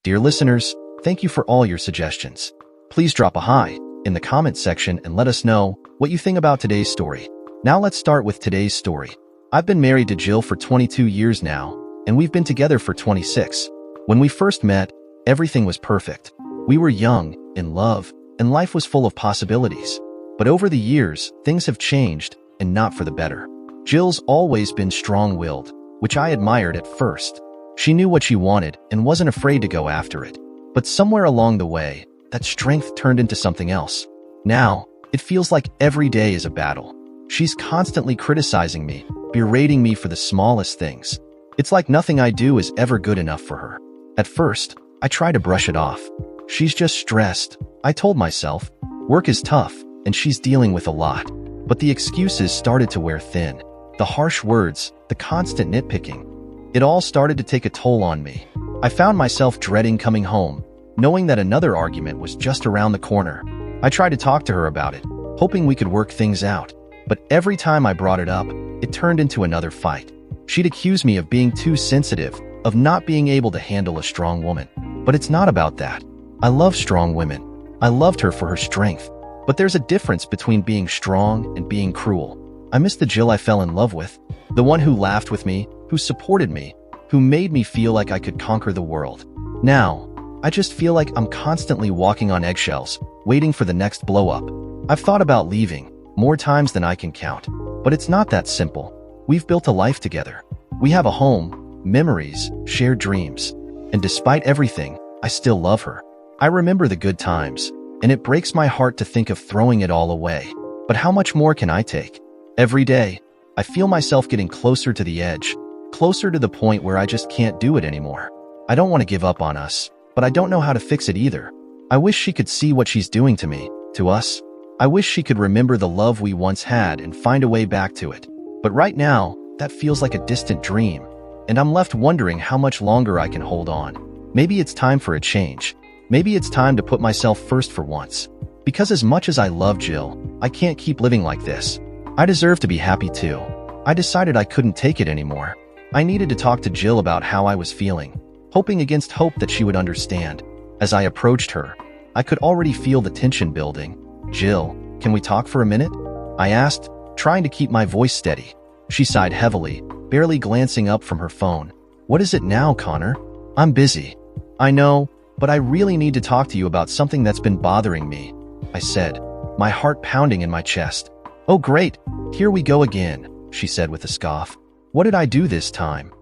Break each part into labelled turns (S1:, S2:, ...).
S1: Dear listeners, thank you for all your suggestions. Please drop a hi in the comments section and let us know what you think about today's story. Now let's start with today's story. I've been married to Jill for 22 years now, and we've been together for 26. When we first met, everything was perfect. We were young, in love, and life was full of possibilities. But over the years, things have changed, and not for the better. Jill's always been strong-willed, which I admired at first. She knew what she wanted and wasn't afraid to go after it. But somewhere along the way, that strength turned into something else. Now, it feels like every day is a battle. She's constantly criticizing me, berating me for the smallest things. It's like nothing I do is ever good enough for her. At first, I try to brush it off. She's just stressed, I told myself. Work is tough, and she's dealing with a lot. But the excuses started to wear thin. The harsh words, the constant nitpicking. It all started to take a toll on me. I found myself dreading coming home, knowing that another argument was just around the corner. I tried to talk to her about it, hoping we could work things out. But every time I brought it up, it turned into another fight. She'd accuse me of being too sensitive, of not being able to handle a strong woman. But it's not about that. I love strong women. I loved her for her strength. But there's a difference between being strong and being cruel. I miss the Jill I fell in love with, the one who laughed with me, who supported me, who made me feel like I could conquer the world. Now, I just feel like I'm constantly walking on eggshells, waiting for the next blow-up. I've thought about leaving, more times than I can count. But it's not that simple. We've built a life together. We have a home, memories, shared dreams. And despite everything, I still love her. I remember the good times, and it breaks my heart to think of throwing it all away. But how much more can I take? Every day, I feel myself getting closer to the edge, closer to the point where I just can't do it anymore. I don't want to give up on us, but I don't know how to fix it either. I wish she could see what she's doing to me, to us. I wish she could remember the love we once had and find a way back to it. But right now, that feels like a distant dream, and I'm left wondering how much longer I can hold on. Maybe it's time for a change. Maybe it's time to put myself first for once. Because as much as I love Jill, I can't keep living like this. I deserve to be happy too. I decided I couldn't take it anymore. I needed to talk to Jill about how I was feeling, hoping against hope that she would understand. As I approached her, I could already feel the tension building. Jill, can we talk for a minute? I asked, trying to keep my voice steady. She sighed heavily, barely glancing up from her phone. What is it now, Connor? I'm busy. I know, but I really need to talk to you about something that's been bothering me, I said, my heart pounding in my chest. Oh great, here we go again, she said with a scoff. What did I do this time?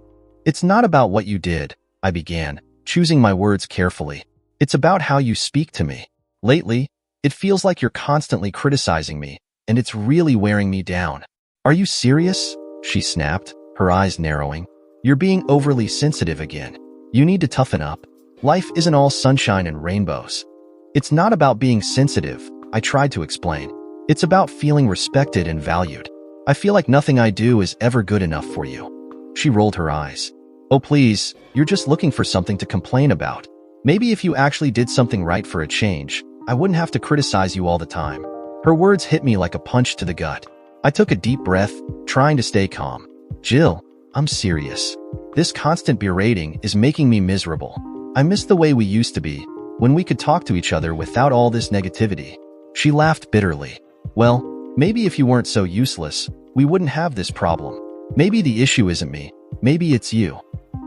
S1: It's not about what you did, I began, choosing my words carefully. It's about how you speak to me. Lately, it feels like you're constantly criticizing me, and it's really wearing me down. Are you serious? She snapped, her eyes narrowing. You're being overly sensitive again. You need to toughen up. Life isn't all sunshine and rainbows. It's not about being sensitive, I tried to explain. It's about feeling respected and valued. I feel like nothing I do is ever good enough for you. She rolled her eyes. Oh please, you're just looking for something to complain about. Maybe if you actually did something right for a change, I wouldn't have to criticize you all the time. Her words hit me like a punch to the gut. I took a deep breath, trying to stay calm. Jill, I'm serious. This constant berating is making me miserable. I miss the way we used to be, when we could talk to each other without all this negativity. She laughed bitterly. Well, maybe if you weren't so useless, we wouldn't have this problem. Maybe the issue isn't me, maybe it's you.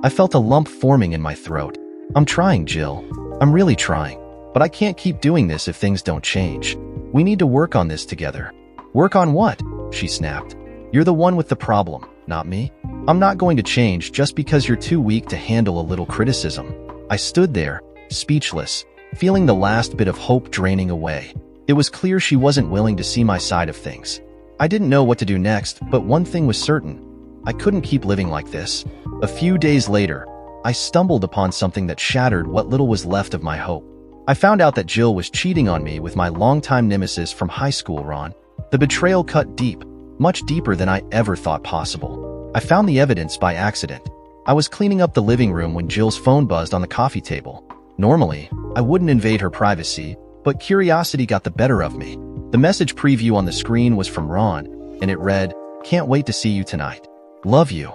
S1: I felt a lump forming in my throat. I'm trying, Jill. I'm really trying. But I can't keep doing this if things don't change. We need to work on this together. Work on what? She snapped. You're the one with the problem, not me. I'm not going to change just because you're too weak to handle a little criticism. I stood there, speechless, feeling the last bit of hope draining away. It was clear she wasn't willing to see my side of things. I didn't know what to do next, but one thing was certain. I couldn't keep living like this. A few days later, I stumbled upon something that shattered what little was left of my hope. I found out that Jill was cheating on me with my longtime nemesis from high school, Ron. The betrayal cut deep, much deeper than I ever thought possible. I found the evidence by accident. I was cleaning up the living room when Jill's phone buzzed on the coffee table. Normally, I wouldn't invade her privacy, but curiosity got the better of me. The message preview on the screen was from Ron, and it read, "Can't wait to see you tonight. Love you."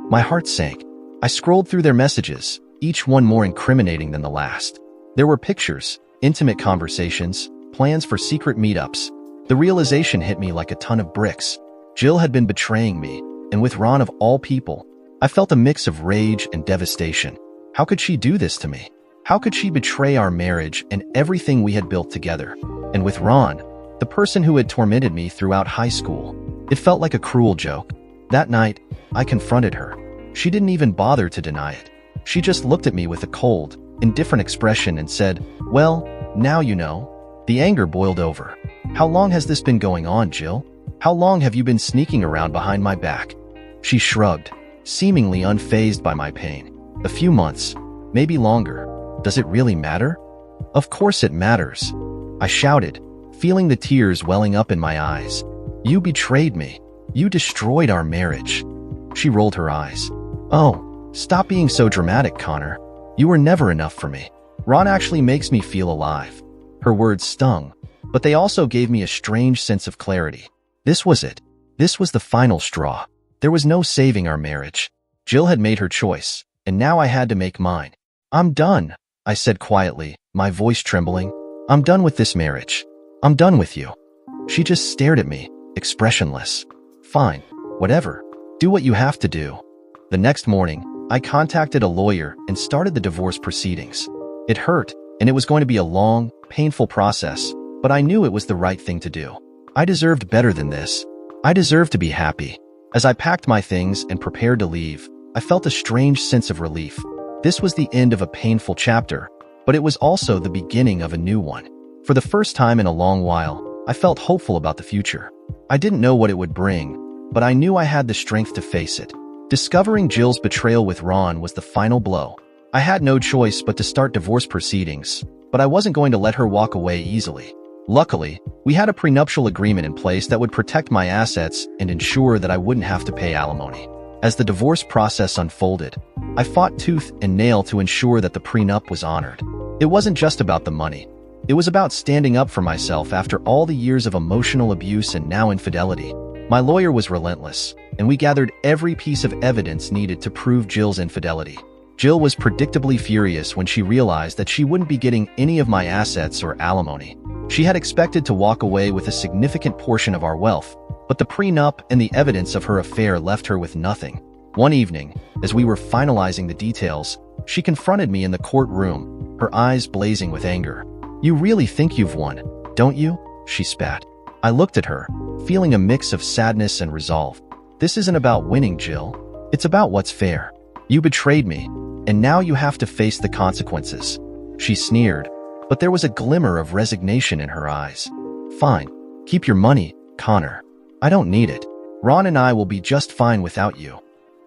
S1: My heart sank. I scrolled through their messages, each one more incriminating than the last. There were pictures, intimate conversations, plans for secret meetups. The realization hit me like a ton of bricks. Jill had been betraying me, and with Ron of all people, I felt a mix of rage and devastation. How could she do this to me? How could she betray our marriage and everything we had built together? And with Ron, the person who had tormented me throughout high school, it felt like a cruel joke. That night, I confronted her. She didn't even bother to deny it. She just looked at me with a cold, indifferent expression and said, "Well, now you know." The anger boiled over. "How long has this been going on, Jill? How long have you been sneaking around behind my back?" She shrugged, seemingly unfazed by my pain. "A few months, maybe longer. Does it really matter?" "Of course it matters," I shouted, feeling the tears welling up in my eyes. "You betrayed me. You destroyed our marriage." She rolled her eyes. "Oh, stop being so dramatic, Connor. You were never enough for me. Ron actually makes me feel alive." Her words stung, but they also gave me a strange sense of clarity. This was it. This was the final straw. There was no saving our marriage. Jill had made her choice, and now I had to make mine. "I'm done," I said quietly, my voice trembling. "I'm done with this marriage. I'm done with you." She just stared at me, expressionless. "Fine, whatever. Do what you have to do." The next morning, I contacted a lawyer and started the divorce proceedings. It hurt, and it was going to be a long, painful process, but I knew it was the right thing to do. I deserved better than this. I deserved to be happy. As I packed my things and prepared to leave, I felt a strange sense of relief. This was the end of a painful chapter, but it was also the beginning of a new one. For the first time in a long while, I felt hopeful about the future. I didn't know what it would bring, but I knew I had the strength to face it. Discovering Jill's betrayal with Ron was the final blow. I had no choice but to start divorce proceedings, but I wasn't going to let her walk away easily. Luckily, we had a prenuptial agreement in place that would protect my assets and ensure that I wouldn't have to pay alimony. As the divorce process unfolded, I fought tooth and nail to ensure that the prenup was honored. It wasn't just about the money. It was about standing up for myself after all the years of emotional abuse and now infidelity. My lawyer was relentless, and we gathered every piece of evidence needed to prove Jill's infidelity. Jill was predictably furious when she realized that she wouldn't be getting any of my assets or alimony. She had expected to walk away with a significant portion of our wealth, but the prenup and the evidence of her affair left her with nothing. One evening, as we were finalizing the details, she confronted me in the courtroom, her eyes blazing with anger. "You really think you've won, don't you?" she spat. I looked at her, feeling a mix of sadness and resolve. "This isn't about winning, Jill. It's about what's fair. You betrayed me, and now you have to face the consequences." She sneered, but there was a glimmer of resignation in her eyes. "Fine. Keep your money, Connor. I don't need it. Ron and I will be just fine without you."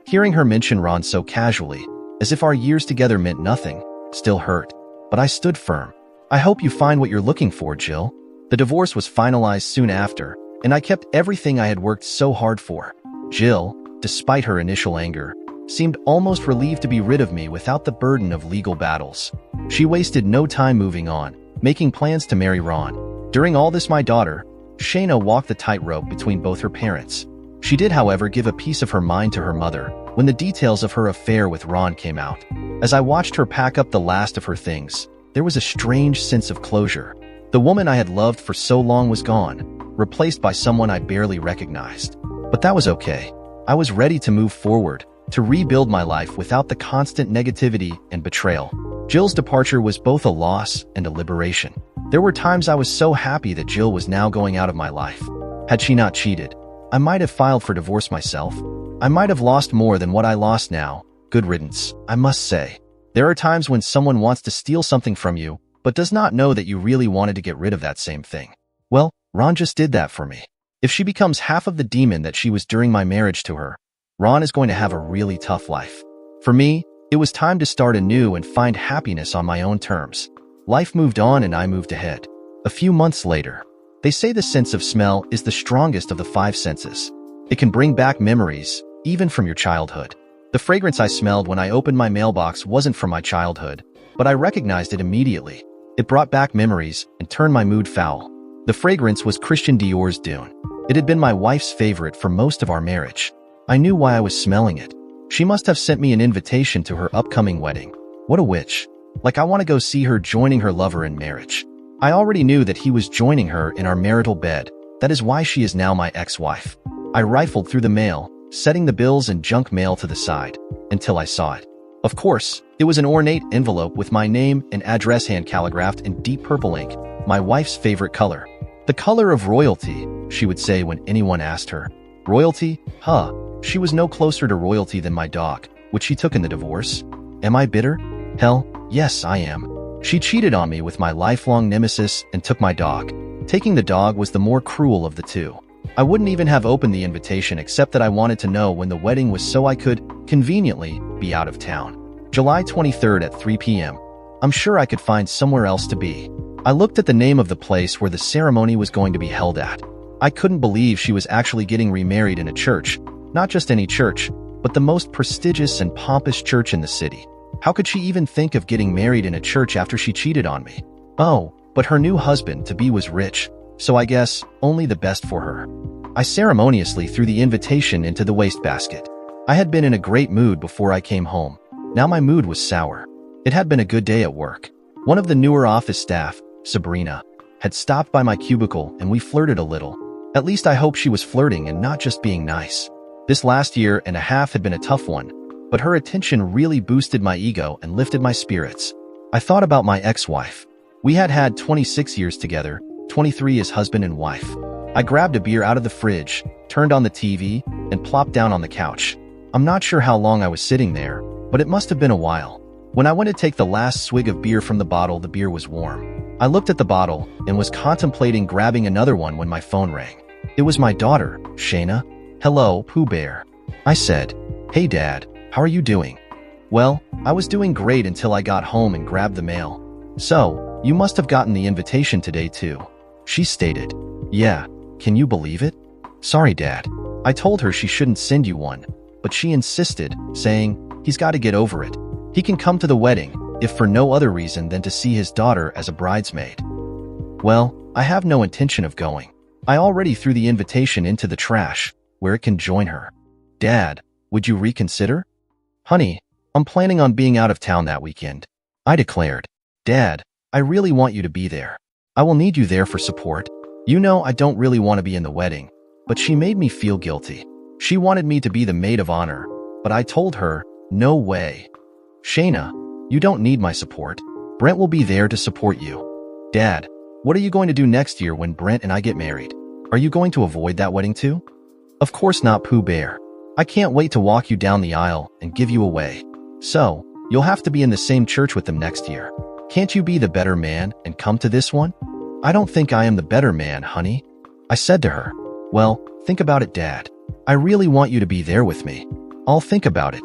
S1: Hearing her mention Ron so casually, as if our years together meant nothing, still hurt, but I stood firm. "I hope you find what you're looking for, Jill." The divorce was finalized soon after, and I kept everything I had worked so hard for. Jill, despite her initial anger, seemed almost relieved to be rid of me without the burden of legal battles. She wasted no time moving on, making plans to marry Ron. During all this, my daughter, Shayna, walked the tightrope between both her parents. She did, however, give a piece of her mind to her mother when the details of her affair with Ron came out. As I watched her pack up the last of her things, there was a strange sense of closure. The woman I had loved for so long was gone, replaced by someone I barely recognized. But that was okay. I was ready to move forward, to rebuild my life without the constant negativity and betrayal. Jill's departure was both a loss and a liberation. There were times I was so happy that Jill was now going out of my life. Had she not cheated, I might have filed for divorce myself. I might have lost more than what I lost now. Good riddance, I must say. There are times when someone wants to steal something from you, but does not know that you really wanted to get rid of that same thing. Well, Ron just did that for me. If she becomes half of the demon that she was during my marriage to her, Ron is going to have a really tough life. For me, it was time to start anew and find happiness on my own terms. Life moved on and I moved ahead. A few months later, they say the sense of smell is the strongest of the five senses. It can bring back memories, even from your childhood. The fragrance I smelled when I opened my mailbox wasn't from my childhood, but I recognized it immediately. It brought back memories and turned my mood foul. The fragrance was Christian Dior's Dune. It had been my wife's favorite for most of our marriage. I knew why I was smelling it. She must have sent me an invitation to her upcoming wedding. What a witch. Like I want to go see her joining her lover in marriage. I already knew that he was joining her in our marital bed. That is why she is now my ex-wife. I rifled through the mail, setting the bills and junk mail to the side, until I saw it. Of course, it was an ornate envelope with my name and address hand calligraphed in deep purple ink, my wife's favorite color. The color of royalty, she would say when anyone asked her. Royalty? Huh. She was no closer to royalty than my dog, which she took in the divorce. Am I bitter? Hell, yes, I am. She cheated on me with my lifelong nemesis and took my dog. Taking the dog was the more cruel of the two. I wouldn't even have opened the invitation except that I wanted to know when the wedding was so I could, conveniently, be out of town. July 23rd at 3 p.m. I'm sure I could find somewhere else to be. I looked at the name of the place where the ceremony was going to be held at. I couldn't believe she was actually getting remarried in a church. Not just any church, but the most prestigious and pompous church in the city. How could she even think of getting married in a church after she cheated on me? Oh, but her new husband-to-be was rich, so I guess only the best for her. I ceremoniously threw the invitation into the wastebasket. I had been in a great mood before I came home. Now my mood was sour. It had been a good day at work. One of the newer office staff, Sabrina, had stopped by my cubicle and we flirted a little. At least I hope she was flirting and not just being nice. This last year and a half had been a tough one, but her attention really boosted my ego and lifted my spirits. I thought about my ex-wife. We had had 26 years together, 23 as husband and wife. I grabbed a beer out of the fridge, turned on the TV, and plopped down on the couch. I'm not sure how long I was sitting there, but it must have been a while. When I went to take the last swig of beer from the bottle, the beer was warm. I looked at the bottle and was contemplating grabbing another one when my phone rang. It was my daughter, Shayna. Hello, Pooh Bear. I said, Hey Dad, how are you doing? Well, I was doing great until I got home and grabbed the mail. So, you must have gotten the invitation today too. She stated, Yeah, can you believe it? Sorry Dad. I told her she shouldn't send you one, but she insisted, saying, He's got to get over it. He can come to the wedding, if for no other reason than to see his daughter as a bridesmaid. Well, I have no intention of going. I already threw the invitation into the trash, where it can join her. Dad, would you reconsider? Honey, I'm planning on being out of town that weekend. I declared. Dad, I really want you to be there. I will need you there for support. You know I don't really want to be in the wedding, but she made me feel guilty. She wanted me to be the maid of honor, but I told her, no way. Shayna, you don't need my support. Brent will be there to support you. Dad, what are you going to do next year when Brent and I get married? Are you going to avoid that wedding too? Of course not, Pooh Bear. I can't wait to walk you down the aisle and give you away. So, you'll have to be in the same church with them next year. Can't you be the better man and come to this one? I don't think I am the better man, honey. I said to her, Well, think about it, Dad. I really want you to be there with me. I'll think about it.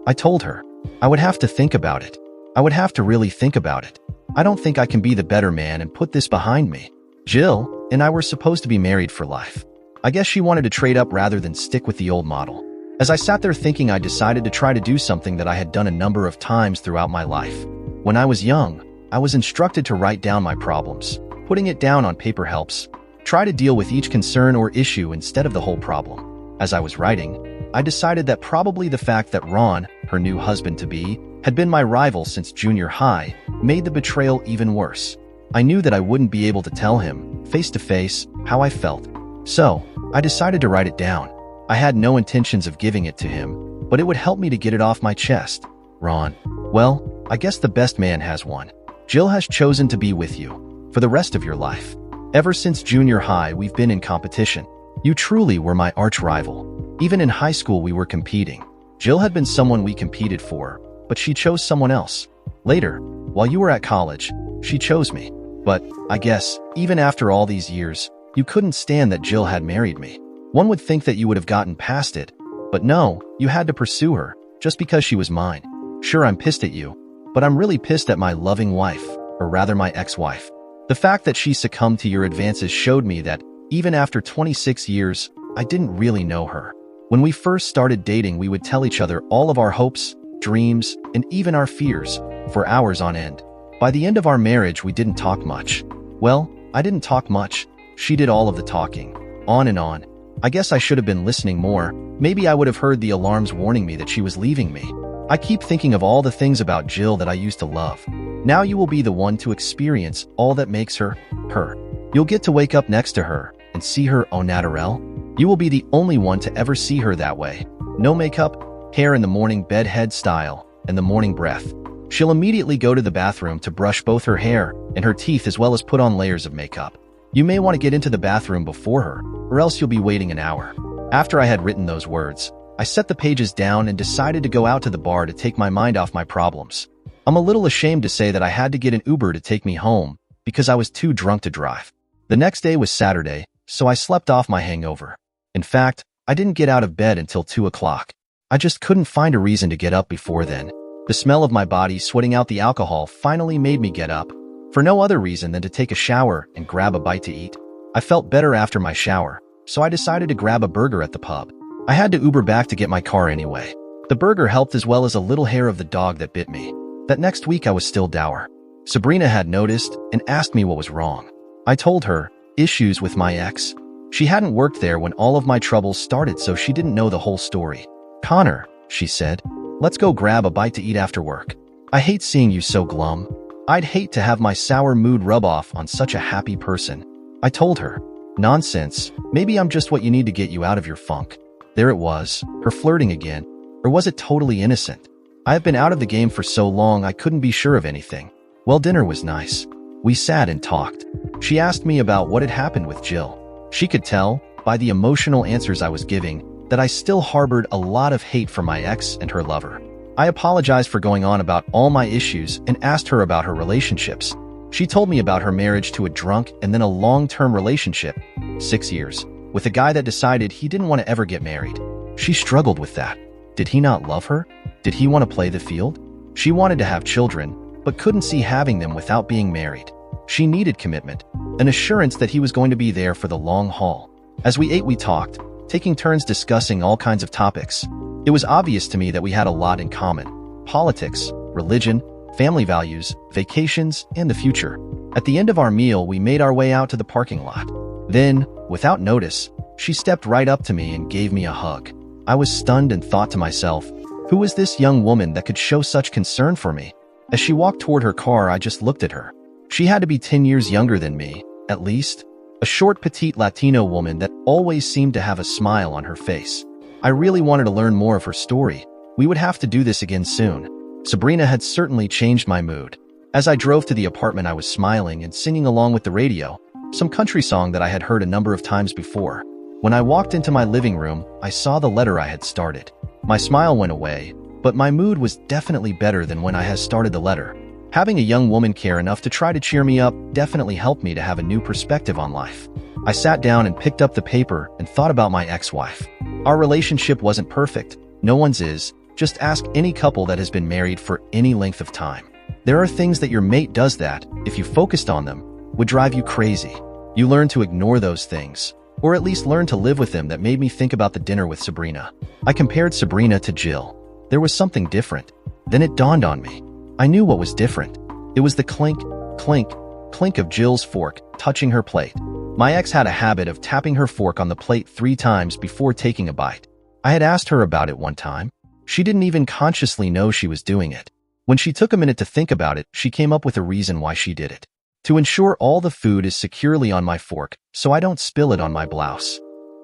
S1: I told her. I would have to think about it. I would have to really think about it. I don't think I can be the better man and put this behind me. Jill and I were supposed to be married for life. I guess she wanted to trade up rather than stick with the old model. As I sat there thinking, I decided to try to do something that I had done a number of times throughout my life. When I was young, I was instructed to write down my problems. Putting it down on paper helps. Try to deal with each concern or issue instead of the whole problem. As I was writing, I decided that probably the fact that Ron, her new husband-to-be, had been my rival since junior high, made the betrayal even worse. I knew that I wouldn't be able to tell him, face to face, how I felt. So, I decided to write it down. I had no intentions of giving it to him, but it would help me to get it off my chest. Ron, well, I guess the best man has one. Jill has chosen to be with you for the rest of your life. Ever since junior high, we've been in competition. You truly were my arch rival. Even in high school, we were competing. Jill had been someone we competed for, but she chose someone else. Later, while you were at college, she chose me. But, I guess, even after all these years, you couldn't stand that Jill had married me. One would think that you would have gotten past it, but no, you had to pursue her, just because she was mine. Sure, I'm pissed at you, but I'm really pissed at my loving wife, or rather my ex-wife. The fact that she succumbed to your advances showed me that, even after 26 years, I didn't really know her. When we first started dating, we would tell each other all of our hopes, dreams, and even our fears, for hours on end. By the end of our marriage, we didn't talk much. Well, I didn't talk much. She did all of the talking. On and on. I guess I should have been listening more. Maybe I would have heard the alarms warning me that she was leaving me. I keep thinking of all the things about Jill that I used to love. Now you will be the one to experience all that makes her, her. You'll get to wake up next to her and see her au naturel. You will be the only one to ever see her that way. No makeup, hair in the morning bedhead style, and the morning breath. She'll immediately go to the bathroom to brush both her hair and her teeth as well as put on layers of makeup. You may want to get into the bathroom before her, or else you'll be waiting an hour. After I had written those words, I set the pages down and decided to go out to the bar to take my mind off my problems. I'm a little ashamed to say that I had to get an Uber to take me home because I was too drunk to drive. The next day was Saturday, so I slept off my hangover. In fact, I didn't get out of bed until 2 o'clock. I just couldn't find a reason to get up before then. The smell of my body sweating out the alcohol finally made me get up, for no other reason than to take a shower and grab a bite to eat. I felt better after my shower, so I decided to grab a burger at the pub. I had to Uber back to get my car anyway. The burger helped as well as a little hair of the dog that bit me. That next week I was still dour. Sabrina had noticed and asked me what was wrong. I told her, issues with my ex. She hadn't worked there when all of my troubles started, so she didn't know the whole story. Connor, she said, let's go grab a bite to eat after work. I hate seeing you so glum. I'd hate to have my sour mood rub off on such a happy person. I told her, nonsense, maybe I'm just what you need to get you out of your funk. There it was, her flirting again. Or was it totally innocent? I have been out of the game for so long I couldn't be sure of anything. Well, dinner was nice. We sat and talked. She asked me about what had happened with Jill. She could tell, by the emotional answers I was giving, that I still harbored a lot of hate for my ex and her lover. I apologized for going on about all my issues and asked her about her relationships. She told me about her marriage to a drunk and then a long-term relationship, 6 years, with a guy that decided he didn't want to ever get married. She struggled with that. Did he not love her? Did he want to play the field? She wanted to have children, but couldn't see having them without being married. She needed commitment, an assurance that he was going to be there for the long haul. As we ate, we talked, taking turns discussing all kinds of topics. It was obvious to me that we had a lot in common: politics, religion, family values, vacations, and the future. At the end of our meal, we made our way out to the parking lot. Then, without notice, she stepped right up to me and gave me a hug. I was stunned and thought to myself, who was this young woman that could show such concern for me? As she walked toward her car, I just looked at her. She had to be 10 years younger than me, at least. A short, petite Latino woman that always seemed to have a smile on her face. I really wanted to learn more of her story. We would have to do this again soon. Sabrina had certainly changed my mood. As I drove to the apartment, I was smiling and singing along with the radio, some country song that I had heard a number of times before. When I walked into my living room, I saw the letter I had started. My smile went away, but my mood was definitely better than when I had started the letter. Having a young woman care enough to try to cheer me up definitely helped me to have a new perspective on life. I sat down and picked up the paper and thought about my ex-wife. Our relationship wasn't perfect. No one's is. Just ask any couple that has been married for any length of time. There are things that your mate does that, if you focused on them, would drive you crazy. You learn to ignore those things, or at least learn to live with them. That made me think about the dinner with Sabrina. I compared Sabrina to Jill. There was something different. Then it dawned on me. I knew what was different. It was the clink, clink, clink of Jill's fork touching her plate. My ex had a habit of tapping her fork on the plate 3 times before taking a bite. I had asked her about it one time. She didn't even consciously know she was doing it. When she took a minute to think about it, she came up with a reason why she did it. To ensure all the food is securely on my fork, so I don't spill it on my blouse.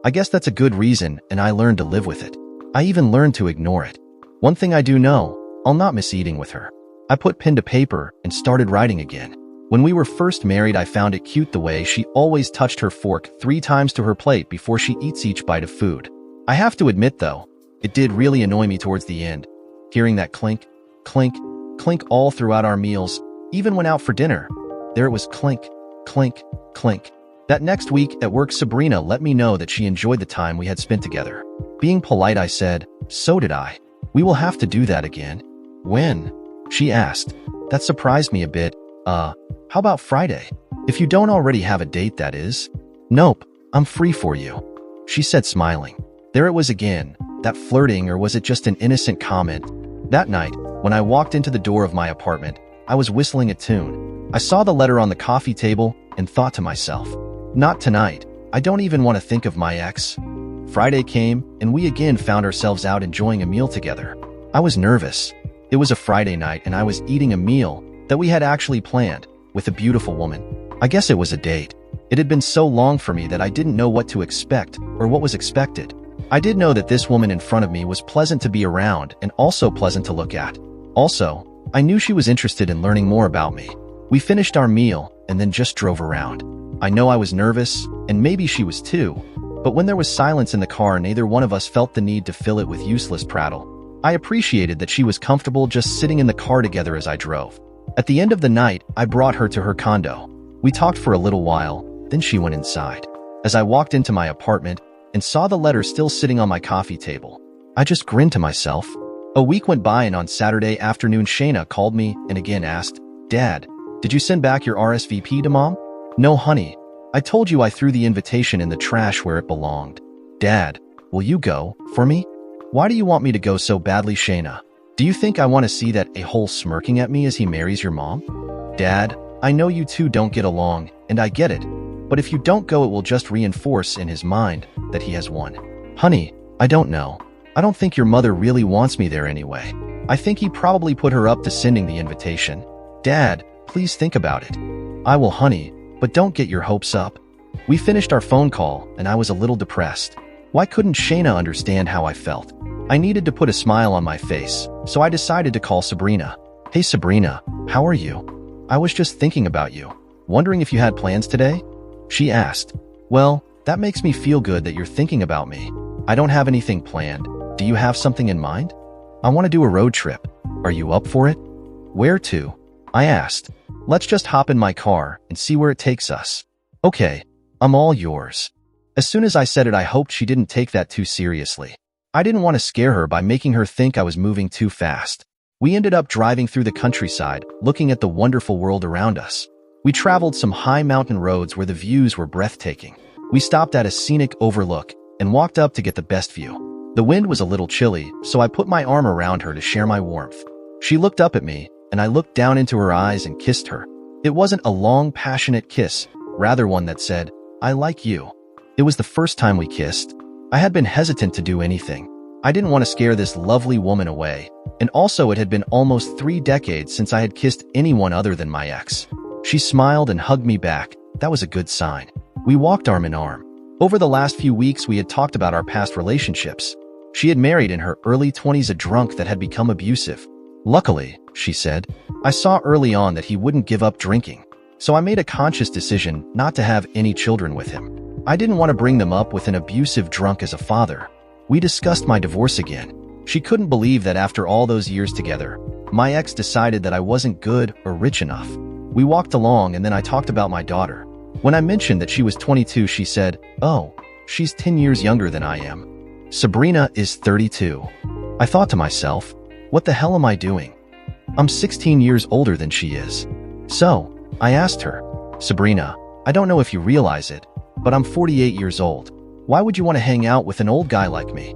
S1: I guess that's a good reason, and I learned to live with it. I even learned to ignore it. One thing I do know, I'll not miss eating with her. I put pen to paper and started writing again. When we were first married, I found it cute the way she always touched her fork 3 times to her plate before she eats each bite of food. I have to admit though, it did really annoy me towards the end, hearing that clink, clink, clink all throughout our meals. Even when out for dinner, there it was clink, clink, clink. That next week at work, Sabrina let me know that she enjoyed the time we had spent together. Being polite, I said, so did I. We will have to do that again. When? She asked. That surprised me a bit. How about Friday? If you don't already have a date, that is. Nope, I'm free for you, she said, smiling. There it was again, that flirting, or was it just an innocent comment? That night, when I walked into the door of my apartment, I was whistling a tune. I saw the letter on the coffee table and thought to myself, not tonight. I don't even want to think of my ex. Friday came, and we again found ourselves out enjoying a meal together. I was nervous. It was a Friday night and I was eating a meal that we had actually planned with a beautiful woman. I guess it was a date. It had been so long for me that I didn't know what to expect or what was expected. I did know that this woman in front of me was pleasant to be around and also pleasant to look at. Also, I knew she was interested in learning more about me. We finished our meal and then just drove around. I know I was nervous, and maybe she was too, but when there was silence in the car, neither one of us felt the need to fill it with useless prattle. I appreciated that she was comfortable just sitting in the car together as I drove. At the end of the night, I brought her to her condo. We talked for a little while, then she went inside. As I walked into my apartment and saw the letter still sitting on my coffee table, I just grinned to myself. A week went by and on Saturday afternoon, Shayna called me and again asked, "Dad, did you send back your RSVP to Mom?" "No, honey. I told you I threw the invitation in the trash where it belonged." "Dad, will you go for me?" "Why do you want me to go so badly, Shayna? Do you think I want to see that a-hole smirking at me as he marries your mom?" "Dad, I know you two don't get along, and I get it. But if you don't go, it will just reinforce in his mind that he has won." "Honey, I don't know. I don't think your mother really wants me there anyway. I think he probably put her up to sending the invitation." "Dad, please think about it." "I will, honey, but don't get your hopes up." We finished our phone call, and I was a little depressed. Why couldn't Shayna understand how I felt? I needed to put a smile on my face, so I decided to call Sabrina. "Hey Sabrina, how are you? I was just thinking about you. Wondering if you had plans today?" She asked. "Well, that makes me feel good that you're thinking about me. I don't have anything planned. Do you have something in mind?" "I want to do a road trip. Are you up for it?" "Where to?" I asked. "Let's just hop in my car and see where it takes us." "Okay, I'm all yours." As soon as I said it, I hoped she didn't take that too seriously. I didn't want to scare her by making her think I was moving too fast. We ended up driving through the countryside, looking at the wonderful world around us. We traveled some high mountain roads where the views were breathtaking. We stopped at a scenic overlook and walked up to get the best view. The wind was a little chilly, so I put my arm around her to share my warmth. She looked up at me, and I looked down into her eyes and kissed her. It wasn't a long, passionate kiss, rather one that said, "I like you." It was the first time we kissed. I had been hesitant to do anything. I didn't want to scare this lovely woman away, and also it had been almost 3 decades since I had kissed anyone other than my ex. She smiled and hugged me back. That was a good sign. We walked arm in arm. Over the last few weeks, we had talked about our past relationships. She had married in her early 20s a drunk that had become abusive. "Luckily," she said, "I saw early on that he wouldn't give up drinking. So I made a conscious decision not to have any children with him. I didn't want to bring them up with an abusive drunk as a father." We discussed my divorce again. She couldn't believe that after all those years together, my ex decided that I wasn't good or rich enough. We walked along and then I talked about my daughter. When I mentioned that she was 22, she said, "Oh, she's 10 years younger than I am. Sabrina is 32. I thought to myself, what the hell am I doing? I'm 16 years older than she is. So, I asked her, "Sabrina, I don't know if you realize it, but I'm 48 years old. Why would you want to hang out with an old guy like me?"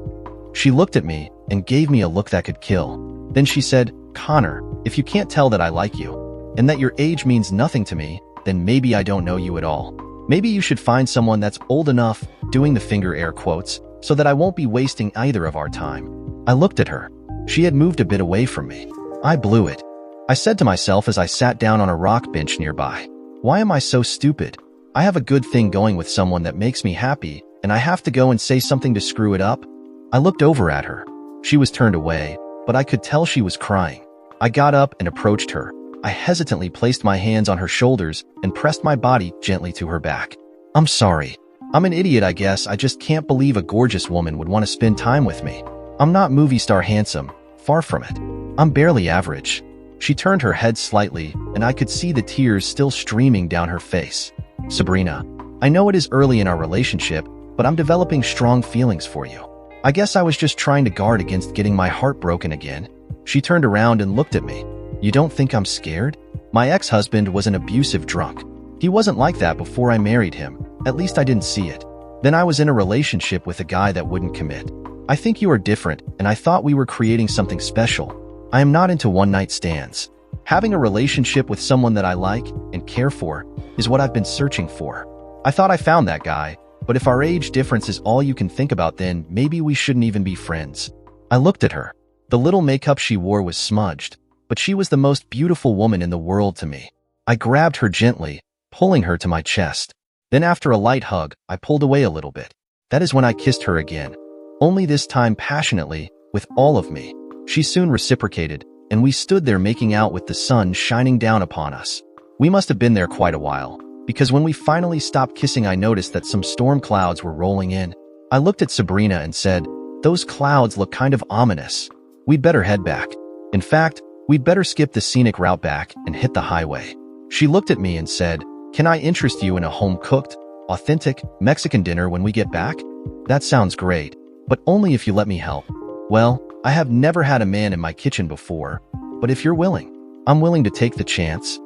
S1: She looked at me and gave me a look that could kill. Then she said, "Connor, if you can't tell that I like you, and that your age means nothing to me, then maybe I don't know you at all. Maybe you should find someone that's old enough," doing the finger air quotes, "so that I won't be wasting either of our time." I looked at her. She had moved a bit away from me. I blew it. I said to myself as I sat down on a rock bench nearby, "Why am I so stupid? I have a good thing going with someone that makes me happy, and I have to go and say something to screw it up?" I looked over at her. She was turned away, but I could tell she was crying. I got up and approached her. I hesitantly placed my hands on her shoulders and pressed my body gently to her back. "I'm sorry. I'm an idiot, I guess. I just can't believe a gorgeous woman would want to spend time with me. I'm not movie star handsome, far from it. I'm barely average." She turned her head slightly, and I could see the tears still streaming down her face. "Sabrina, I know it is early in our relationship, but I'm developing strong feelings for you. I guess I was just trying to guard against getting my heart broken again." She turned around and looked at me. "You don't think I'm scared? My ex-husband was an abusive drunk. He wasn't like that before I married him. At least I didn't see it. Then I was in a relationship with a guy that wouldn't commit. I think you are different, and I thought we were creating something special. I am not into one-night stands. Having a relationship with someone that I like and care for is what I've been searching for. I thought I found that guy, but if our age difference is all you can think about, then maybe we shouldn't even be friends." I looked at her. The little makeup she wore was smudged, but she was the most beautiful woman in the world to me. I grabbed her gently, pulling her to my chest. Then after a light hug, I pulled away a little bit. That is when I kissed her again. Only this time passionately, with all of me. She soon reciprocated, and we stood there making out with the sun shining down upon us. We must have been there quite a while, because when we finally stopped kissing I noticed that some storm clouds were rolling in. I looked at Sabrina and said, "Those clouds look kind of ominous. We'd better head back. In fact, we'd better skip the scenic route back and hit the highway." She looked at me and said, "Can I interest you in a home-cooked, authentic Mexican dinner when we get back?" "That sounds great, but only if you let me help." "Well, I have never had a man in my kitchen before, but if you're willing, I'm willing to take the chance."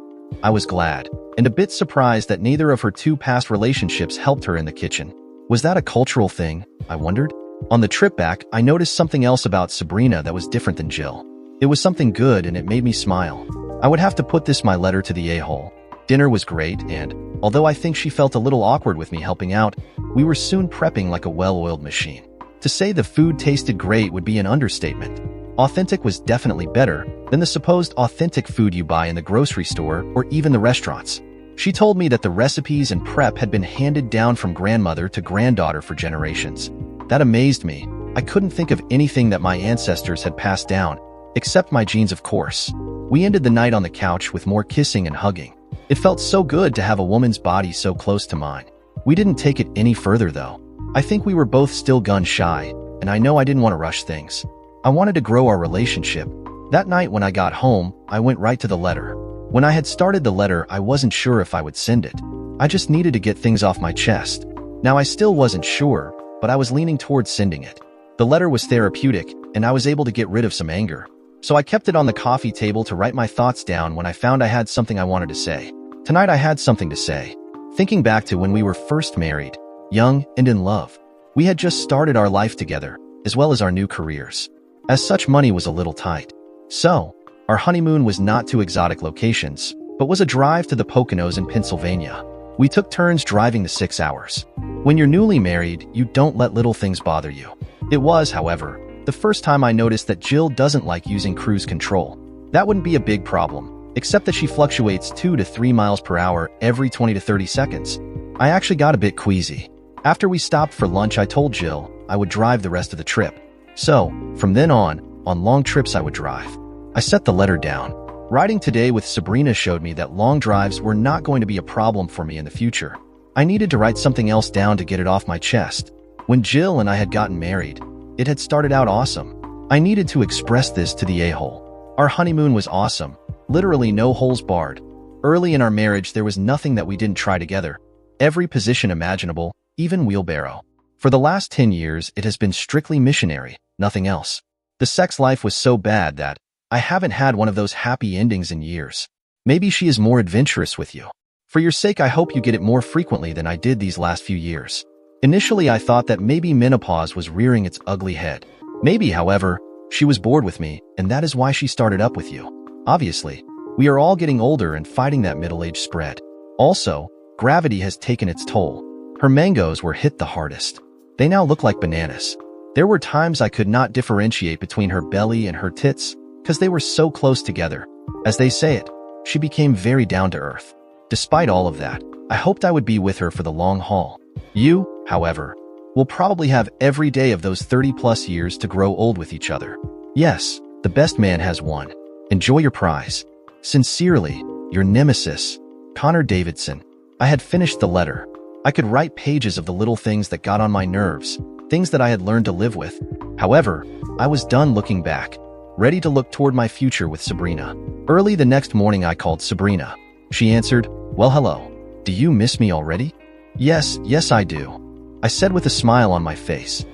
S1: I was glad, and a bit surprised that neither of her two past relationships helped her in the kitchen. Was that a cultural thing? I wondered. On the trip back, I noticed something else about Sabrina that was different than Jill. It was something good and it made me smile. I would have to put this my letter to the a-hole. Dinner was great, and although I think she felt a little awkward with me helping out, we were soon prepping like a well-oiled machine. To say the food tasted great would be an understatement. Authentic was definitely better than the supposed authentic food you buy in the grocery store or even the restaurants. She told me that the recipes and prep had been handed down from grandmother to granddaughter for generations. That amazed me. I couldn't think of anything that my ancestors had passed down, except my genes, of course. We ended the night on the couch with more kissing and hugging. It felt so good to have a woman's body so close to mine. We didn't take it any further though. I think we were both still gun-shy, and I know I didn't want to rush things. I wanted to grow our relationship. That night when I got home, I went right to the letter. When I had started the letter, I wasn't sure if I would send it. I just needed to get things off my chest. Now I still wasn't sure, but I was leaning towards sending it. The letter was therapeutic, and I was able to get rid of some anger. So I kept it on the coffee table to write my thoughts down when I found I had something I wanted to say. Tonight I had something to say. Thinking back to when we were first married, young and in love. We had just started our life together, as well as our new careers. As such, money was a little tight. So, our honeymoon was not to exotic locations, but was a drive to the Poconos in Pennsylvania. We took turns driving the 6 hours. When you're newly married, you don't let little things bother you. It was, however, the first time I noticed that Jill doesn't like using cruise control. That wouldn't be a big problem, except that she fluctuates 2 to 3 miles per hour every 20 to 30 seconds. I actually got a bit queasy. After we stopped for lunch, I told Jill I would drive the rest of the trip. So, from then on long trips I would drive. I set the letter down. Riding today with Sabrina showed me that long drives were not going to be a problem for me in the future. I needed to write something else down to get it off my chest. When Jill and I had gotten married, it had started out awesome. I needed to express this to the a-hole. Our honeymoon was awesome. Literally no holes barred. Early in our marriage, there was nothing that we didn't try together. Every position imaginable, even wheelbarrow. For the last 10 years, it has been strictly missionary, nothing else. The sex life was so bad that I haven't had one of those happy endings in years. Maybe she is more adventurous with you. For your sake, I hope you get it more frequently than I did these last few years. Initially, I thought that maybe menopause was rearing its ugly head. Maybe, however, she was bored with me, and that is why she started up with you. Obviously, we are all getting older and fighting that middle-age spread. Also, gravity has taken its toll. Her mangoes were hit the hardest. They now look like bananas. There were times I could not differentiate between her belly and her tits, because they were so close together. As they say it, she became very down to earth. Despite all of that, I hoped I would be with her for the long haul. You, however, will probably have every day of those 30-plus years to grow old with each other. Yes, the best man has won. Enjoy your prize. Sincerely, your nemesis, Connor Davidson. I had finished the letter. I could write pages of the little things that got on my nerves, things that I had learned to live with. However, I was done looking back, ready to look toward my future with Sabrina. Early the next morning, I called Sabrina. She answered, "Well, hello. Do you miss me already?" Yes, I do," I said with a smile on my face.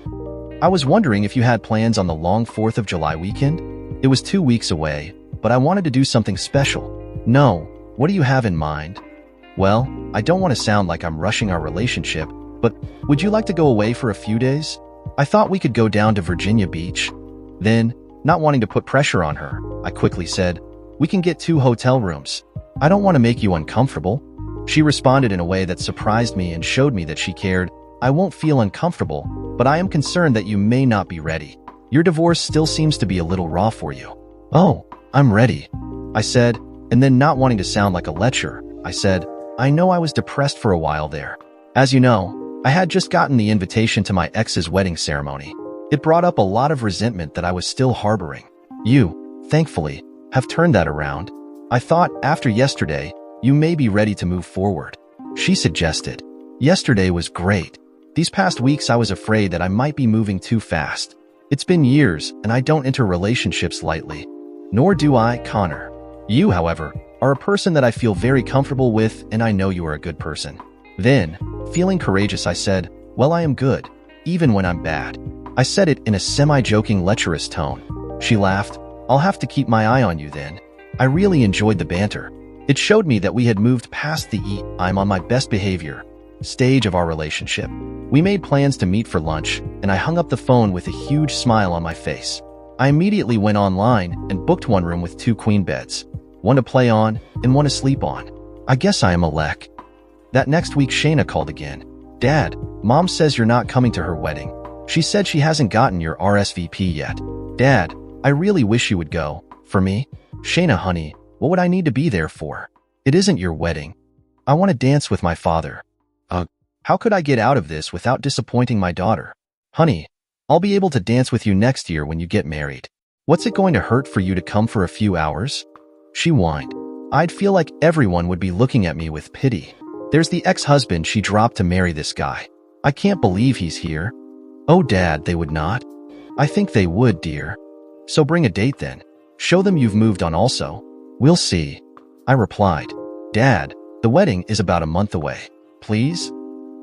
S1: "I was wondering if you had plans on the long 4th of July weekend? It was 2 weeks away, but I wanted to do something special." "No, what do you have in mind?" "Well, I don't want to sound like I'm rushing our relationship, but would you like to go away for a few days? I thought we could go down to Virginia Beach." Then, not wanting to put pressure on her, I quickly said, "We can get 2 hotel rooms. I don't want to make you uncomfortable." She responded in a way that surprised me and showed me that she cared. "I won't feel uncomfortable, but I am concerned that you may not be ready." Your divorce still seems to be a little raw for you. Oh, I'm ready, I said, and then not wanting to sound like a lecher, I said, I know I was depressed for a while there. As you know, I had just gotten the invitation to my ex's wedding ceremony. It brought up a lot of resentment that I was still harboring. You, thankfully, have turned that around. I thought, after yesterday, you may be ready to move forward. She suggested. Yesterday was great. These past weeks I was afraid that I might be moving too fast. It's been years, and I don't enter relationships lightly. Nor do I, Connor. You, however, are a person that I feel very comfortable with, and I know you are a good person. Then, feeling courageous, I said, well, I am good, even when I'm bad. I said it in a semi-joking, lecherous tone. She laughed. I'll have to keep my eye on you then. I really enjoyed the banter. It showed me that we had moved past the I'm on my best behavior stage of our relationship. We made plans to meet for lunch, and I hung up the phone with a huge smile on my face. I immediately went online and booked one room with 2 queen beds, one to play on and one to sleep on. I guess I am a lek. That next week, Shayna called again. Dad, Mom says you're not coming to her wedding. She said she hasn't gotten your RSVP yet. Dad, I really wish you would go. For me? Shayna, honey, what would I need to be there for? It isn't your wedding. I want to dance with my father. How could I get out of this without disappointing my daughter? Honey, I'll be able to dance with you next year when you get married. What's it going to hurt for you to come for a few hours? She whined. I'd feel like everyone would be looking at me with pity. There's the ex-husband she dropped to marry this guy. I can't believe he's here. Oh, Dad, they would not? I think they would, dear. So bring a date then. Show them you've moved on also. We'll see. I replied. Dad, the wedding is about a month away. Please?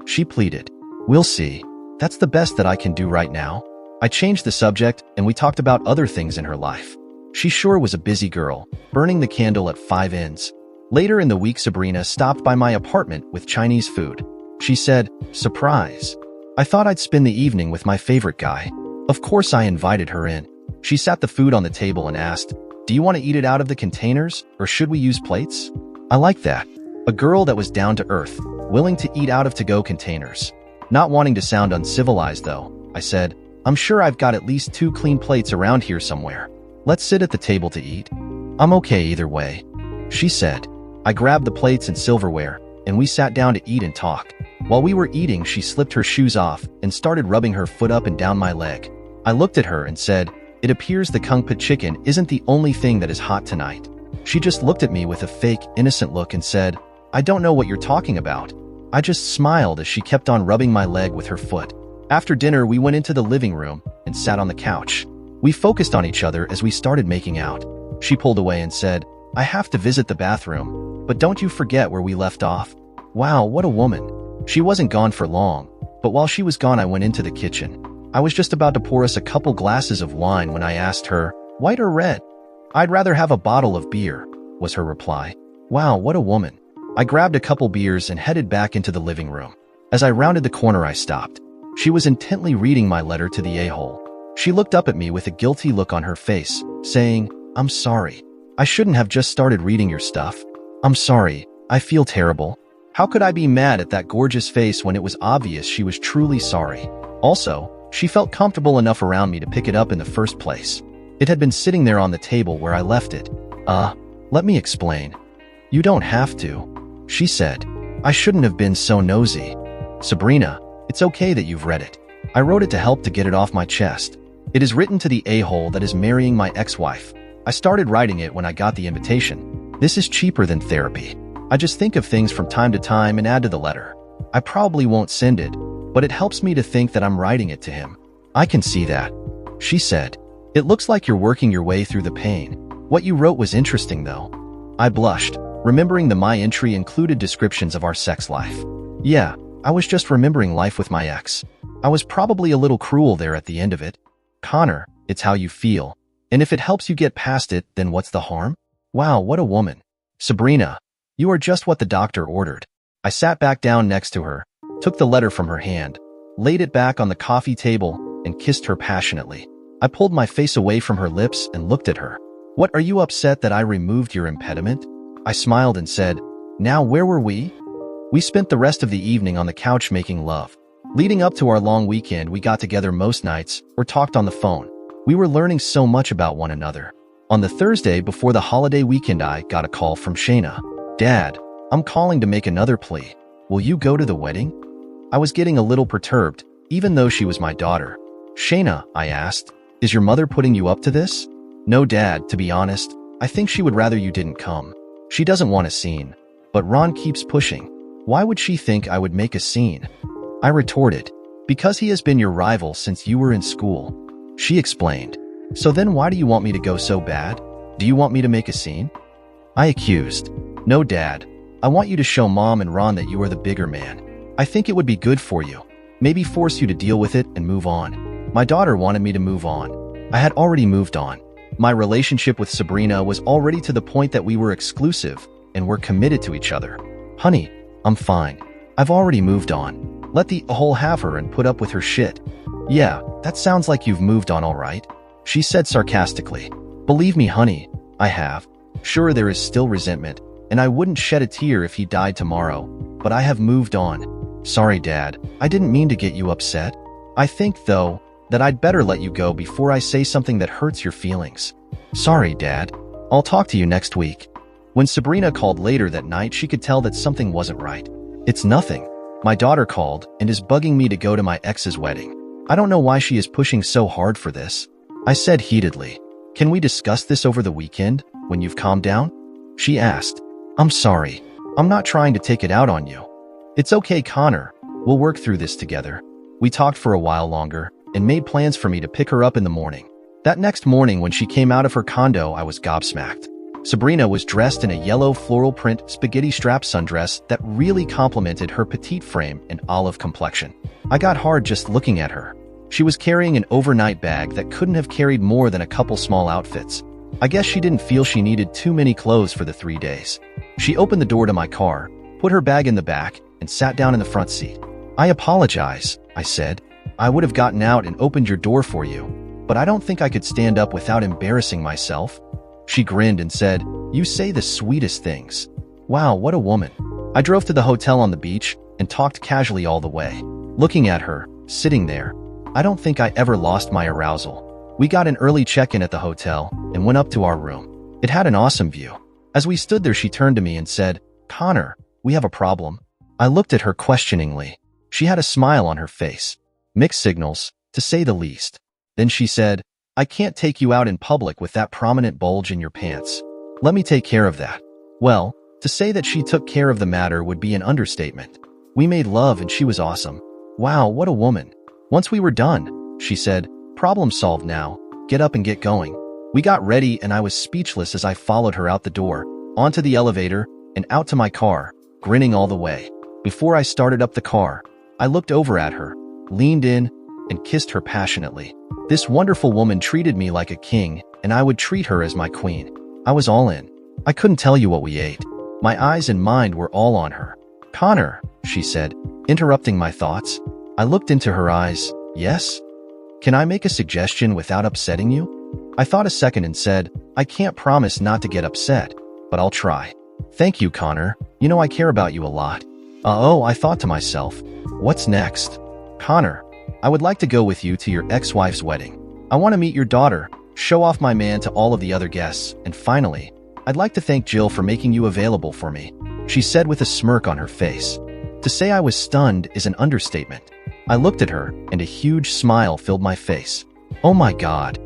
S1: She pleaded. We'll see. That's the best that I can do right now. I changed the subject, and we talked about other things in her life. She sure was a busy girl, burning the candle at 5 ends. Later in the week, Sabrina stopped by my apartment with Chinese food. She said, surprise. I thought I'd spend the evening with my favorite guy. Of course, I invited her in. She sat the food on the table and asked, do you want to eat it out of the containers, or should we use plates? I like that. A girl that was down to earth, willing to eat out of to-go containers. Not wanting to sound uncivilized, though, I said, I'm sure I've got at least 2 clean plates around here somewhere. Let's sit at the table to eat. I'm okay either way, she said. I grabbed the plates and silverware, and we sat down to eat and talk. While we were eating, she slipped her shoes off and started rubbing her foot up and down my leg. I looked at her and said, it appears the kung pao chicken isn't the only thing that is hot tonight. She just looked at me with a fake, innocent look and said, I don't know what you're talking about. I just smiled as she kept on rubbing my leg with her foot. After dinner, we went into the living room and sat on the couch. We focused on each other as we started making out. She pulled away and said, I have to visit the bathroom, but don't you forget where we left off. Wow, what a woman. She wasn't gone for long, but while she was gone, I went into the kitchen. I was just about to pour us a couple glasses of wine when I asked her, white or red? I'd rather have a bottle of beer, was her reply. Wow, what a woman. I grabbed a couple beers and headed back into the living room. As I rounded the corner, I stopped. She was intently reading my letter to the a-hole. She looked up at me with a guilty look on her face, saying, I'm sorry. I shouldn't have just started reading your stuff. I'm sorry. I feel terrible. How could I be mad at that gorgeous face when it was obvious she was truly sorry? Also, she felt comfortable enough around me to pick it up in the first place. It had been sitting there on the table where I left it. Let me explain. You don't have to, she said. I shouldn't have been so nosy. Sabrina, it's okay that you've read it. I wrote it to help to get it off my chest. It is written to the a-hole that is marrying my ex-wife. I started writing it when I got the invitation. This is cheaper than therapy. I just think of things from time to time and add to the letter. I probably won't send it, but it helps me to think that I'm writing it to him. I can see that, she said. It looks like you're working your way through the pain. What you wrote was interesting, though. I blushed, remembering the my entry included descriptions of our sex life. Yeah, I was just remembering life with my ex. I was probably a little cruel there at the end of it. Connor, it's how you feel. And if it helps you get past it, then what's the harm? Wow, what a woman. Sabrina, you are just what the doctor ordered. I sat back down next to her, took the letter from her hand, laid it back on the coffee table, and kissed her passionately. I pulled my face away from her lips and looked at her. What, are you upset that I removed your impediment? I smiled and said, now where were we? We spent the rest of the evening on the couch making love. Leading up to our long weekend, we got together most nights or talked on the phone. We were learning so much about one another. On the Thursday before the holiday weekend, I got a call from Shayna. "Dad, I'm calling to make another plea. Will you go to the wedding?" I was getting a little perturbed, even though she was my daughter. "Shayna," I asked, "is your mother putting you up to this?" "No, Dad, to be honest, I think she would rather you didn't come. She doesn't want a scene." But Ron keeps pushing. "Why would she think I would make a scene?" I retorted. "Because he has been your rival since you were in school." She explained. "So then why do you want me to go so bad? Do you want me to make a scene?" I accused. "No, Dad. I want you to show Mom and Ron that you are the bigger man. I think it would be good for you. Maybe force you to deal with it and move on." My daughter wanted me to move on. I had already moved on. My relationship with Sabrina was already to the point that we were exclusive and were committed to each other. "Honey, I'm fine. I've already moved on. Let the whole have her and put up with her shit." "Yeah, that sounds like you've moved on all right," she said sarcastically. "Believe me, honey, I have. Sure, there is still resentment, and I wouldn't shed a tear if he died tomorrow, but I have moved on." "Sorry, Dad. I didn't mean to get you upset. I think, though, that I'd better let you go before I say something that hurts your feelings." "Sorry, Dad. I'll talk to you next week." When Sabrina called later that night, she could tell that something wasn't right. "It's nothing. My daughter called and is bugging me to go to my ex's wedding. I don't know why she is pushing so hard for this," I said heatedly. "Can we discuss this over the weekend, when you've calmed down?" She asked. "I'm sorry. I'm not trying to take it out on you." "It's okay, Connor. We'll work through this together." We talked for a while longer and made plans for me to pick her up in the morning. That next morning, when she came out of her condo, I was gobsmacked. Sabrina was dressed in a yellow floral print spaghetti strap sundress that really complemented her petite frame and olive complexion. I got hard just looking at her. She was carrying an overnight bag that couldn't have carried more than a couple small outfits. I guess she didn't feel she needed too many clothes for the 3 days. She opened the door to my car, put her bag in the back, and sat down in the front seat. "I apologize," I said. "I would have gotten out and opened your door for you, but I don't think I could stand up without embarrassing myself." She grinned and said, "You say the sweetest things." Wow, what a woman. I drove to the hotel on the beach and talked casually all the way. Looking at her, sitting there, I don't think I ever lost my arousal. We got an early check-in at the hotel and went up to our room. It had an awesome view. As we stood there, she turned to me and said, "Connor, we have a problem." I looked at her questioningly. She had a smile on her face. Mixed signals, to say the least. Then she said, "I can't take you out in public with that prominent bulge in your pants. Let me take care of that." Well, to say that she took care of the matter would be an understatement. We made love and she was awesome. Wow, what a woman. Once we were done, she said, "Problem solved now. Get up and get going." We got ready and I was speechless as I followed her out the door, onto the elevator, and out to my car, grinning all the way. Before I started up the car, I looked over at her, leaned in, and kissed her passionately. This wonderful woman treated me like a king, and I would treat her as my queen. I was all in. I couldn't tell you what we ate. My eyes and mind were all on her. "Connor," she said, interrupting my thoughts. I looked into her eyes. "Yes? Can I make a suggestion without upsetting you?" I thought a second and said, "I can't promise not to get upset, but I'll try." "Thank you, Connor. You know I care about you a lot." Oh, I thought to myself, what's next? "Connor, I would like to go with you to your ex-wife's wedding. I want to meet your daughter, show off my man to all of the other guests, and finally, I'd like to thank Jill for making you available for me," she said with a smirk on her face. To say I was stunned is an understatement. I looked at her, and a huge smile filled my face. Oh my God.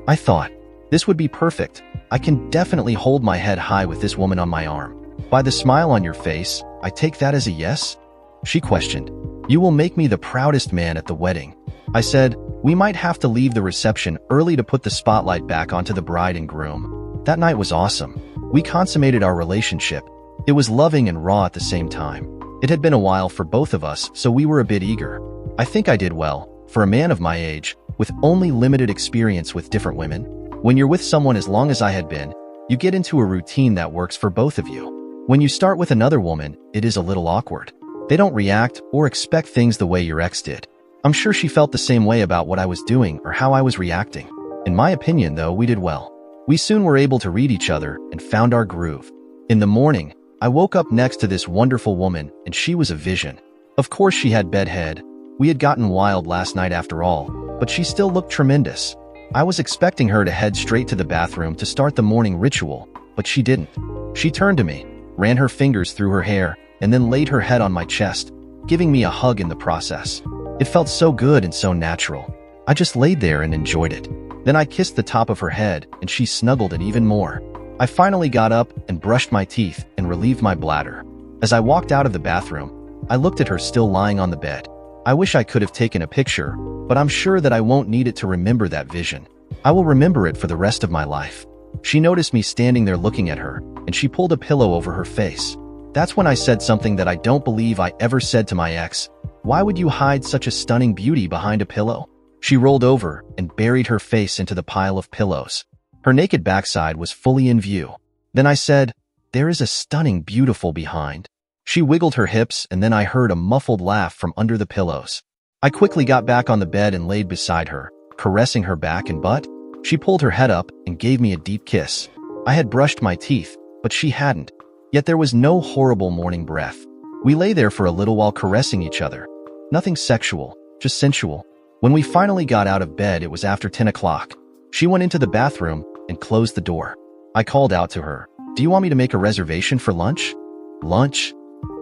S1: I thought, this would be perfect. I can definitely hold my head high with this woman on my arm. "By the smile on your face, I take that as a yes?" She questioned. "You will make me the proudest man at the wedding." I said, "We might have to leave the reception early to put the spotlight back onto the bride and groom." That night was awesome. We consummated our relationship. It was loving and raw at the same time. It had been a while for both of us, so we were a bit eager. I think I did well, for a man of my age, with only limited experience with different women. When you're with someone as long as I had been, you get into a routine that works for both of you. When you start with another woman, it is a little awkward. They don't react or expect things the way your ex did. I'm sure she felt the same way about what I was doing or how I was reacting. In my opinion, though, we did well. We soon were able to read each other and found our groove. In the morning, I woke up next to this wonderful woman, and she was a vision. Of course, she had bedhead. We had gotten wild last night after all, but she still looked tremendous. I was expecting her to head straight to the bathroom to start the morning ritual, but she didn't. She turned to me, ran her fingers through her hair, and then laid her head on my chest, giving me a hug in the process. It felt so good and so natural. I just laid there and enjoyed it. Then I kissed the top of her head, and she snuggled it even more. I finally got up and brushed my teeth and relieved my bladder. As I walked out of the bathroom, I looked at her still lying on the bed. I wish I could have taken a picture, but I'm sure that I won't need it to remember that vision. I will remember it for the rest of my life. She noticed me standing there looking at her, and she pulled a pillow over her face. That's when I said something that I don't believe I ever said to my ex. Why would you hide such a stunning beauty behind a pillow? She rolled over and buried her face into the pile of pillows. Her naked backside was fully in view. Then I said, "There is a stunning beautiful behind." She wiggled her hips, and then I heard a muffled laugh from under the pillows. I quickly got back on the bed and laid beside her, caressing her back and butt. She pulled her head up and gave me a deep kiss. I had brushed my teeth, but she hadn't. Yet there was no horrible morning breath. We lay there for a little while caressing each other. Nothing sexual, just sensual. When we finally got out of bed, it was after 10 o'clock. She went into the bathroom and closed the door. I called out to her, "Do you want me to make a reservation for lunch?" "Lunch?"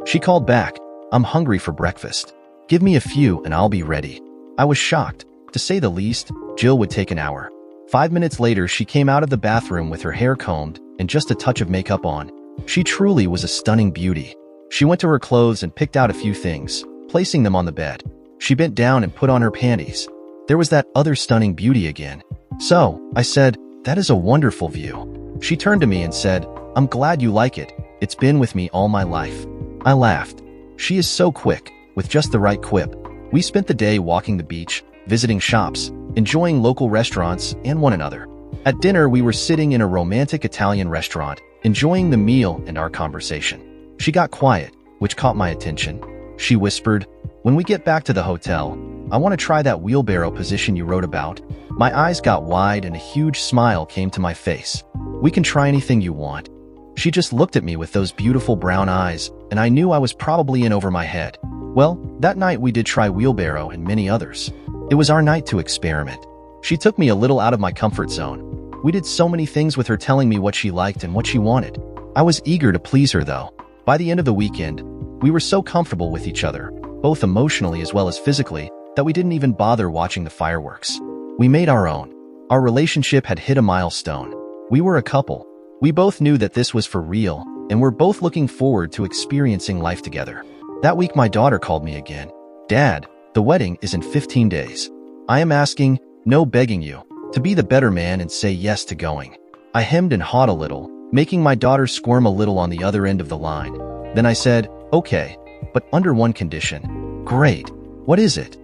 S1: She called back, "I'm hungry for breakfast. Give me a few and I'll be ready." I was shocked. To say the least, Jill would take an hour. 5 minutes later, she came out of the bathroom with her hair combed and just a touch of makeup on. She truly was a stunning beauty. She went to her clothes and picked out a few things, placing them on the bed. She bent down and put on her panties. There was that other stunning beauty again. "So," I said, "that is a wonderful view." She turned to me and said, "I'm glad you like it. It's been with me all my life." I laughed. She is so quick, with just the right quip. We spent the day walking the beach, visiting shops, enjoying local restaurants and one another. At dinner, we were sitting in a romantic Italian restaurant, enjoying the meal and our conversation. She got quiet, which caught my attention. She whispered, "When we get back to the hotel, I want to try that wheelbarrow position you wrote about." My eyes got wide and a huge smile came to my face. "We can try anything you want." She just looked at me with those beautiful brown eyes, and I knew I was probably in over my head. Well, that night we did try wheelbarrow and many others. It was our night to experiment. She took me a little out of my comfort zone. We did so many things with her telling me what she liked and what she wanted. I was eager to please her though. By the end of the weekend, we were so comfortable with each other, both emotionally as well as physically, that we didn't even bother watching the fireworks. We made our own. Our relationship had hit a milestone. We were a couple. We both knew that this was for real, and we're both looking forward to experiencing life together. That week my daughter called me again. "Dad, the wedding is in 15 days. I am asking, no begging you, to be the better man and say yes to going." I hemmed and hawed a little, making my daughter squirm a little on the other end of the line. Then I said, "Okay, but under one condition." "Great. What is it?"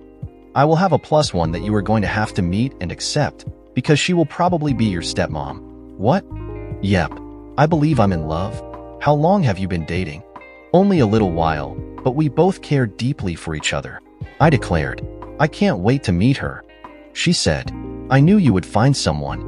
S1: "I will have a plus one that you are going to have to meet and accept, because she will probably be your stepmom." "What?" "Yep. I believe I'm in love." "How long have you been dating?" "Only a little while, but we both care deeply for each other." I declared, "I can't wait to meet her." She said, "I knew you would find someone."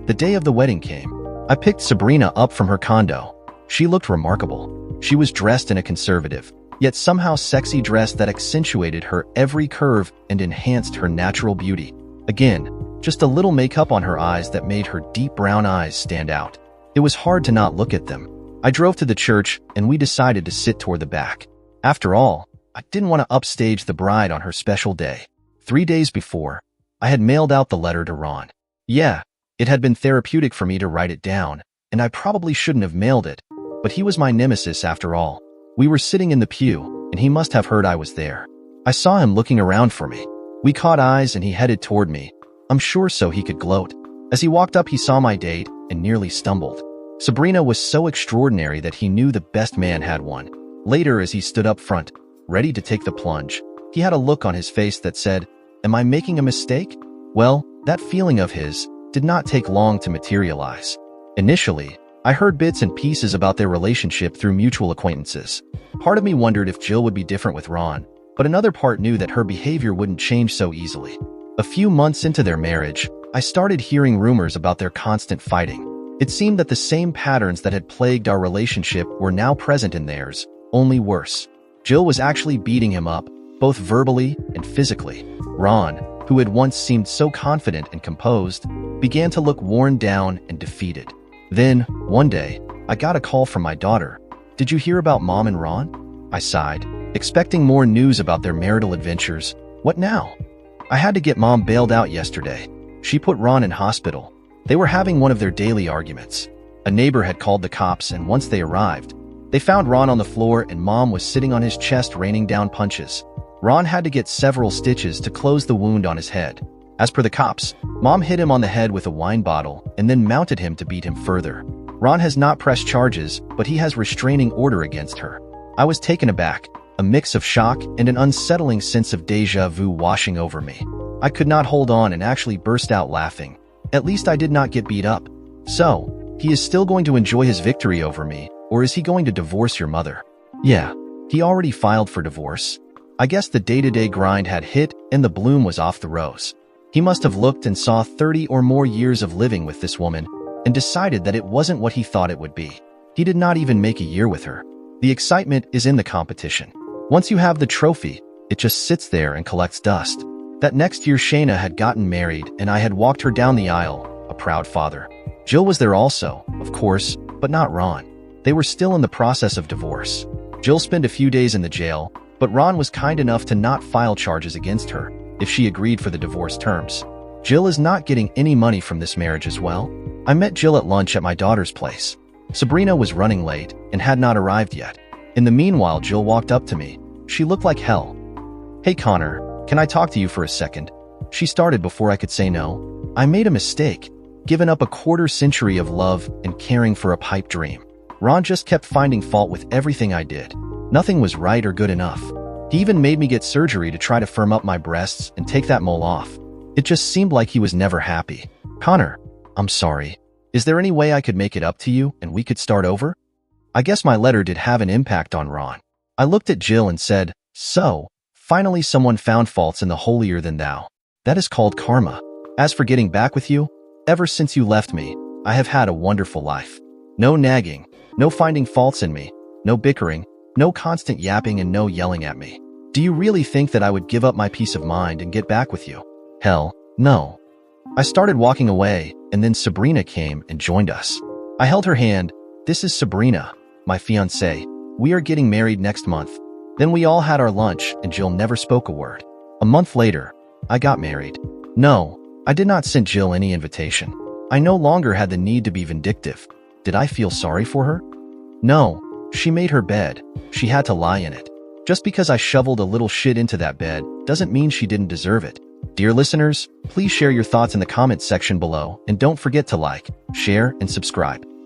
S1: The day of the wedding came. I picked Sabrina up from her condo. She looked remarkable. She was dressed in a conservative, yet somehow sexy dress that accentuated her every curve and enhanced her natural beauty. Again, just a little makeup on her eyes that made her deep brown eyes stand out. It was hard to not look at them. I drove to the church and we decided to sit toward the back. After all, I didn't want to upstage the bride on her special day. 3 days before, I had mailed out the letter to Ron. Yeah, it had been therapeutic for me to write it down, and I probably shouldn't have mailed it, but he was my nemesis after all. We were sitting in the pew, and he must have heard I was there. I saw him looking around for me. We caught eyes and he headed toward me. I'm sure so he could gloat. As he walked up, he saw my date and nearly stumbled. Sabrina was so extraordinary that he knew the best man had one. Later, as he stood up front, ready to take the plunge, he had a look on his face that said, "Am I making a mistake?" Well, that feeling of his did not take long to materialize. Initially, I heard bits and pieces about their relationship through mutual acquaintances. Part of me wondered if Jill would be different with Ron, but another part knew that her behavior wouldn't change so easily. A few months into their marriage, I started hearing rumors about their constant fighting. It seemed that the same patterns that had plagued our relationship were now present in theirs, only worse. Jill was actually beating him up, both verbally and physically. Ron, who had once seemed so confident and composed, began to look worn down and defeated. Then, one day, I got a call from my daughter. "Did you hear about Mom and Ron?" I sighed, expecting more news about their marital adventures. What now? "I had to get Mom bailed out yesterday. She put Ron in hospital. They were having one of their daily arguments. A neighbor had called the cops, and once they arrived, they found Ron on the floor and Mom was sitting on his chest raining down punches. Ron had to get several stitches to close the wound on his head. As per the cops, Mom hit him on the head with a wine bottle and then mounted him to beat him further. Ron has not pressed charges, but he has restraining order against her." I was taken aback, a mix of shock and an unsettling sense of déjà vu washing over me. I could not hold on and actually burst out laughing. At least I did not get beat up. "So, he is still going to enjoy his victory over me, or is he going to divorce your mother?" "Yeah, he already filed for divorce. I guess the day-to-day grind had hit and the bloom was off the rose. He must have looked and saw 30 or more years of living with this woman and decided that it wasn't what he thought it would be. He did not even make a year with her. The excitement is in the competition. Once you have the trophy, it just sits there and collects dust." That next year, Shayna had gotten married and I had walked her down the aisle, a proud father. Jill was there also, of course, but not Ron. They were still in the process of divorce. Jill spent a few days in the jail, but Ron was kind enough to not file charges against her if she agreed for the divorce terms. Jill is not getting any money from this marriage as well. I met Jill at lunch at my daughter's place. Sabrina was running late and had not arrived yet. In the meanwhile, Jill walked up to me. She looked like hell. "Hey Connor, can I talk to you for a second?" She started before I could say no. I made a mistake, given up a quarter century of love and caring for a pipe dream. Ron just kept finding fault with everything I did. Nothing was right or good enough. He even made me get surgery to try to firm up my breasts and take that mole off. It just seemed like he was never happy. "Connor, I'm sorry. Is there any way I could make it up to you and we could start over?" I guess my letter did have an impact on Ron. I looked at Jill and said, "So, finally someone found faults in the holier than thou. That is called karma. As for getting back with you, ever since you left me, I have had a wonderful life. No nagging, no finding faults in me, no bickering, no constant yapping and no yelling at me. Do you really think that I would give up my peace of mind and get back with you? Hell, no." I started walking away, and then Sabrina came and joined us. I held her hand. "This is Sabrina, my fiancée. We are getting married next month." Then we all had our lunch, and Jill never spoke a word. A month later, I got married. No, I did not send Jill any invitation. I no longer had the need to be vindictive. Did I feel sorry for her? No, she made her bed. She had to lie in it. Just because I shoveled a little shit into that bed doesn't mean she didn't deserve it. Dear listeners, please share your thoughts in the comments section below, and don't forget to like, share, and subscribe.